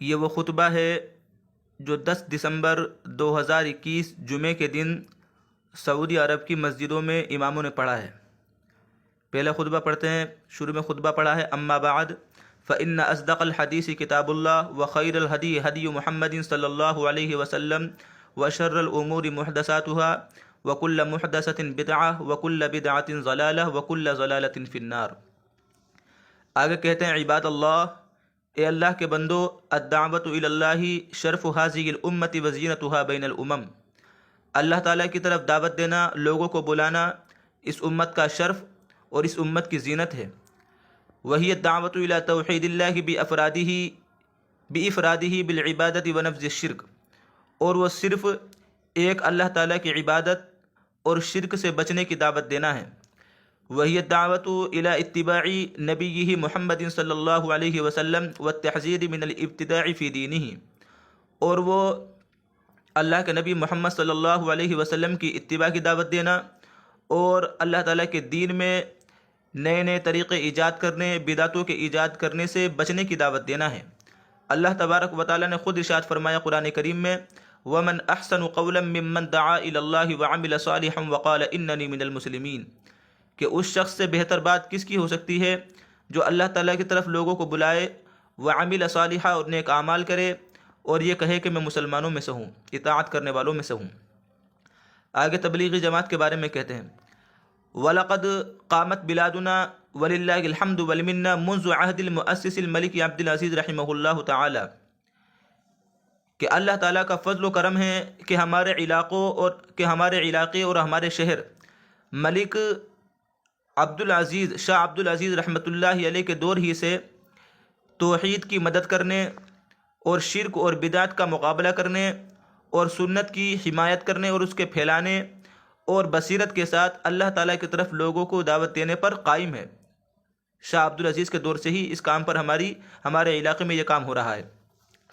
یہ وہ خطبہ ہے جو 10 دسمبر 2021 جمعے کے دن سعودی عرب کی مسجدوں میں اماموں نے پڑھا ہے۔ پہلا خطبہ پڑھتے ہیں۔ شروع میں خطبہ پڑھا ہے، اما بعد فإن اصدق الحدیث کتاب اللہ وخیر الہدی ہدی محمد صلی اللہ علیہ وسلم وشر الامور محدثاتها وکل محدثۃ بدعہ وکل بدعۃ ضلالہ وکل ضلالۃ فی النار۔ آگے کہتے ہیں، عباد اللہ، اے اللہ کے بندو، الدعوۃ الی اللہ شرف هذه الامۃ وزینتها بین الامم، اللہ تعالیٰ کی طرف دعوت دینا، لوگوں کو بلانا اس امت کا شرف اور اس امت کی زینت ہے۔ وہی الدعوۃ الی توحید اللہ بافرادہ بالعبادۃ ونبذ الشرک، اور وہ صرف ایک اللہ تعالیٰ کی عبادت اور شرک سے بچنے کی دعوت دینا ہے۔ وہی الدعوۃ الی اتباع نبیہ محمد صلی اللہ علیہ وسلم والتحذیر من الابتداع فی دینہ، اور وہ اللہ کے نبی محمد صلی اللہ علیہ وسلم کی اتباع کی دعوت دینا اور اللہ تعالیٰ کے دین میں نئے نئے طریقے ایجاد کرنے، بدعتوں کے ایجاد کرنے سے بچنے کی دعوت دینا ہے۔ اللہ تبارک و تعالیٰ نے خود ارشاد فرمایا قرآن کریم میں، وَمَنْ أَحْسَنُ قَوْلًا مِّمَّنْ دَعَا إِلَى اللَّهِ وَعَمِلَ صَالِحًا وَقَالَ إِنَّنِي مِنَ الْمُسْلِمِينَ، کہ اس شخص سے بہتر بات کس کی ہو سکتی ہے جو اللہ تعالیٰ کی طرف لوگوں کو بلائے، وَعَمِلَ صَالِحًا، اور نیک اعمال کرے، اور یہ کہے کہ میں مسلمانوں میں سے ہوں، اطاعت کرنے والوں میں سے ہوں۔ آگے تبلیغی جماعت کے بارے میں کہتے ہیں، وَلَقَدْ قَامَتْ بِلَادُنَا وَلِلَّهِ الْحَمْدُ وَالْمِنَّةُ مُنذُ عَهْدِ الْمُؤَسِّسِ الْمَلِكِ عبد العزیز رحمہ اللہ تعالی، کہ اللہ تعالیٰ کا فضل و کرم ہے کہ ہمارے علاقے اور ہمارے شہر ملک شاہ عبد العزیز رحمۃ اللہ علیہ کے دور ہی سے توحید کی مدد کرنے اور شرک اور بدعت کا مقابلہ کرنے اور سنت کی حمایت کرنے اور اس کے پھیلانے اور بصیرت کے ساتھ اللہ تعالیٰ کی طرف لوگوں کو دعوت دینے پر قائم ہے۔ شاہ عبد العزیز کے دور سے ہی اس کام پر ہمارے علاقے میں یہ کام ہو رہا ہے۔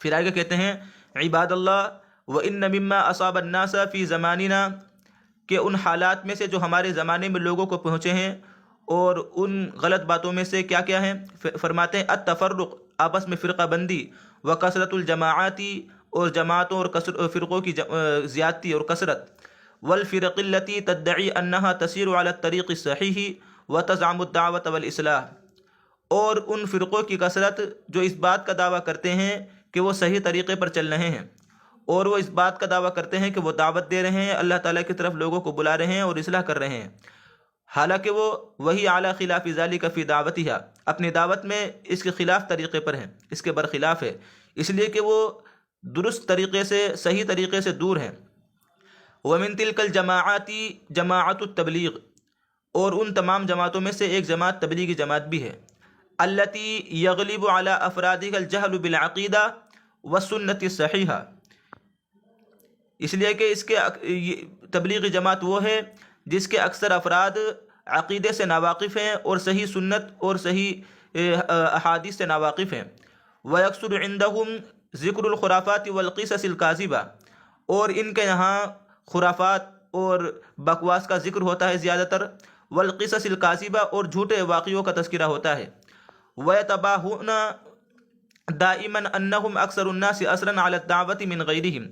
پھر آگے کہتے ہیں، عباد اللہ، وَإِنَّ مِمَّا أَصَابَ النَّاسَ فِي زَمَانِنَا، کہ ان حالات میں سے جو ہمارے زمانے میں لوگوں کو پہنچے ہیں اور ان غلط باتوں میں سے کیا کیا ہیں، فرماتے ہیں، التفرق، آپس میں فرقہ بندی، وکثرت الجماعات، اور جماعتوں اور فرقوں کی زیادتی اور کثرت، والفرق التي تدعي انها تسير على الطريق الصحيح وتزعم الدعوة والاصلاح، اور ان فرقوں کی کثرت جو اس بات کا دعویٰ کرتے ہیں کہ وہ صحیح طریقے پر چل رہے ہیں، اور وہ اس بات کا دعویٰ کرتے ہیں کہ وہ دعوت دے رہے ہیں، اللہ تعالیٰ کی طرف لوگوں کو بلا رہے ہیں اور اصلاح کر رہے ہیں، حالانکہ وہ وہی اعلیٰ خلاف ذالک فی دعوتہا، اپنی دعوت میں اس کے خلاف طریقے پر ہیں، اس کے برخلاف ہے، اس لیے کہ وہ درست طریقے سے، صحیح طریقے سے دور ہیں۔ ومن تلک الجماعات جماعت التبلیغ، اور ان تمام جماعتوں میں سے ایک جماعت تبلیغی جماعت بھی ہے، التی یغلب علی افرادها الجہل بالعقیدہ والسنت الصحیحہ، اس لیے کہ تبلیغی جماعت وہ ہے جس کے اکثر افراد عقیدے سے ناواقف ہیں اور صحیح سنت اور صحیح احادیث سے ناواقف ہیں۔ ویکثر عندہم ذکر الخرافات والقصص الکاذبہ، اور ان کے یہاں خرافات اور بکواس کا ذکر ہوتا ہے زیادہ تر، والقصص الکاذبہ، اور جھوٹے واقعوں کا تذکرہ ہوتا ہے۔ ویتباہون دائما انہم اکثر الناس اثرا علی الدعوۃ من غیرہم،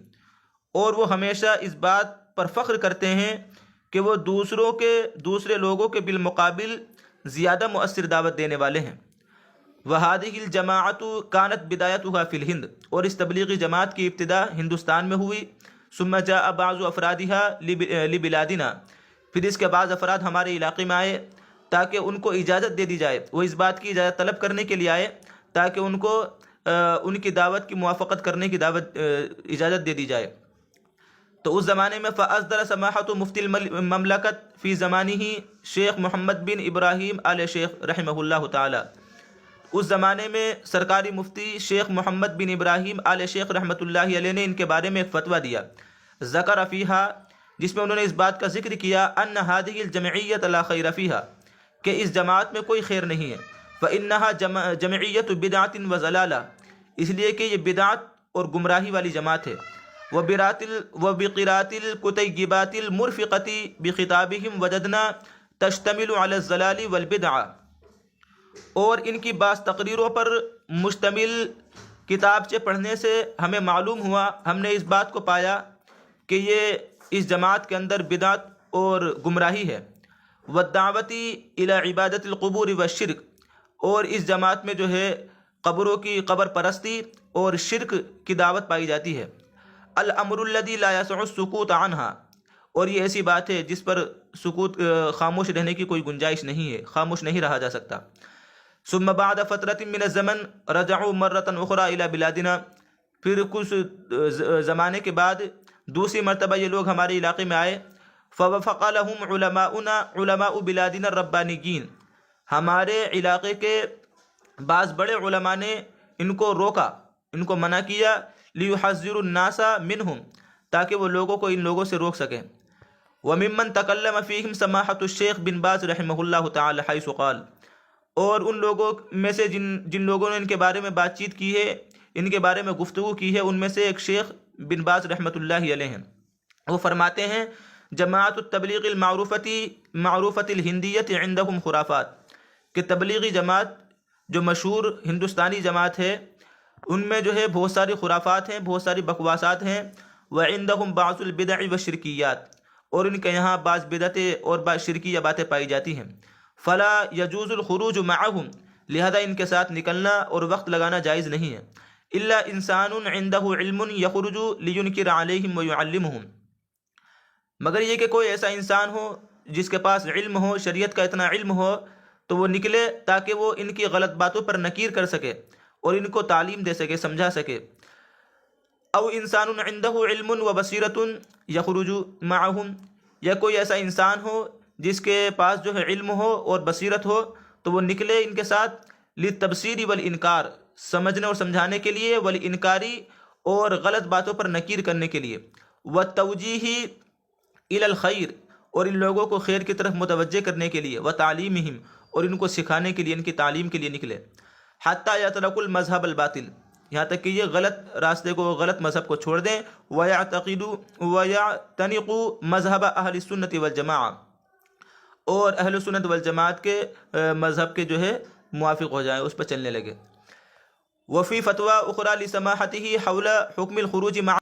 اور وہ ہمیشہ اس بات پر فخر کرتے ہیں کہ وہ دوسرے لوگوں کے بالمقابل زیادہ مؤثر دعوت دینے والے ہیں۔ وہذہ الجماعت کانت بدایتها فی الہند، اور اس تبلیغی جماعت کی ابتدا ہندوستان میں ہوئی، ثم جاء بعض افرادها لبلادنا، پھر اس کے بعض افراد ہمارے علاقے میں آئے تاکہ ان کو اجازت دے دی جائے، وہ اس بات کی اجازت طلب کرنے کے لیے آئے تاکہ ان کو ان کی دعوت کی موافقت کرنے کی اجازت دے دی جائے۔ تو اس زمانے میں فاصدر سماحت مفتی المملکت فی زمانہ شیخ محمد بن ابراہیم آل شیخ رحمہ اللہ تعالی، اس زمانے میں سرکاری مفتی شیخ محمد بن ابراہیم آل شیخ رحمۃ اللہ علیہ نے ان کے بارے میں ایک فتویٰ دیا، ذکر فیہا، جس میں انہوں نے اس بات کا ذکر کیا، ان ہذہ الجمعیۃ لا خیر فیہا، کہ اس جماعت میں کوئی خیر نہیں ہے، فانہا جمعیۃ بدعۃ وضلالہ، اس لیے کہ یہ بدعت اور گمراہی والی جماعت ہے، وبقراءۃ الکتیبات المرفقۃ بخطابہم وجدنا تشتمل علی الضلال والبدعہ، اور ان کی بعض تقریروں پر مشتمل کتابچے پڑھنے سے ہمیں معلوم ہوا، ہم نے اس بات کو پایا کہ یہ اس جماعت کے اندر بدعت اور گمراہی ہے۔ والدعوتی الی عبادت القبور والشرک، اور اس جماعت میں جو ہے قبروں کی قبر پرستی اور شرک کی دعوت پائی جاتی ہے۔ الامر الذی لا یسع السکوت عنہا، اور یہ ایسی بات ہے جس پر خاموش رہنے کی کوئی گنجائش نہیں ہے، خاموش نہیں رہا جا سکتا۔ ثم بعد فترة من الزمن رجعوا مرة اخرى الى بلادنا، پھر کچھ زمانے کے بعد دوسری مرتبہ یہ لوگ ہمارے علاقے میں آئے۔ فوفق لهم علماؤنا علماء بلادنا الربانیین، ہمارے علاقے کے بعض بڑے علماء نے ان کو روکا، ان کو منع کیا، لیحذروا الناس منہم، تاکہ وہ لوگوں کو ان لوگوں سے روک سکیں۔ وممن تکلم فیہم سماحۃ الشیخ بن باز رحمہ اللہ تعالی حیث قال، اور ان لوگوں میں سے جن لوگوں نے ان کے بارے میں بات چیت کی ہے، ان کے بارے میں گفتگو کی ہے، ان میں سے ایک شیخ بن باز رحمۃ اللہ علیہ ہیں۔ وہ فرماتے ہیں جماعت التبلیغ معروفت الہندیت عندہم خرافات، کہ تبلیغی جماعت جو مشہور ہندوستانی جماعت ہے، ان میں جو ہے بہت ساری خرافات ہیں، بہت ساری بکواسات ہیں۔ وعندہم بعض البدع والشرکیات، اور ان کے یہاں بعض بدعتیں اور بعض شرکیہ باتیں پائی جاتی ہیں۔ فلا یجوز الخروج معہم، لہذا ان کے ساتھ نکلنا اور وقت لگانا جائز نہیں ہے۔ الا انسان عنده علم یخرج لینکر علیہم ویعلمہم، مگر یہ کہ کوئی ایسا انسان ہو جس کے پاس علم ہو، شریعت کا اتنا علم ہو، تو وہ نکلے تاکہ وہ ان کی غلط باتوں پر نکیر کر سکے اور ان کو تعلیم دے سکے، سمجھا سکے۔ او انسان عنده علم وبصیرۃ یخرج معہم، یا کوئی ایسا انسان ہو جس کے پاس جو ہے علم ہو اور بصیرت ہو، تو وہ نکلے ان کے ساتھ للتبصیر والانکار، سمجھنے اور سمجھانے کے لیے، والانکاری اور غلط باتوں پر نکیر کرنے کے لیے، والتوجیہ الی الخیر، اور ان لوگوں کو خیر کی طرف متوجہ کرنے کے لیے، وتعلیمہم، اور ان کو سکھانے کے لیے، ان کی تعلیم کے لیے نکلے۔ حتی یترکوا المذہب الباطل، یہاں تک کہ یہ غلط راستے کو، غلط مذہب کو چھوڑ دیں۔ وَيَعْتَنِقُوا مذہب اہل السنت والجماعہ، اور اہل السنت والجماعت کے مذہب کے جو ہے موافق ہو جائیں، اس پر چلنے لگے۔ وفی فتویٰ اخری لسماحتہ حول حکم الخروج مع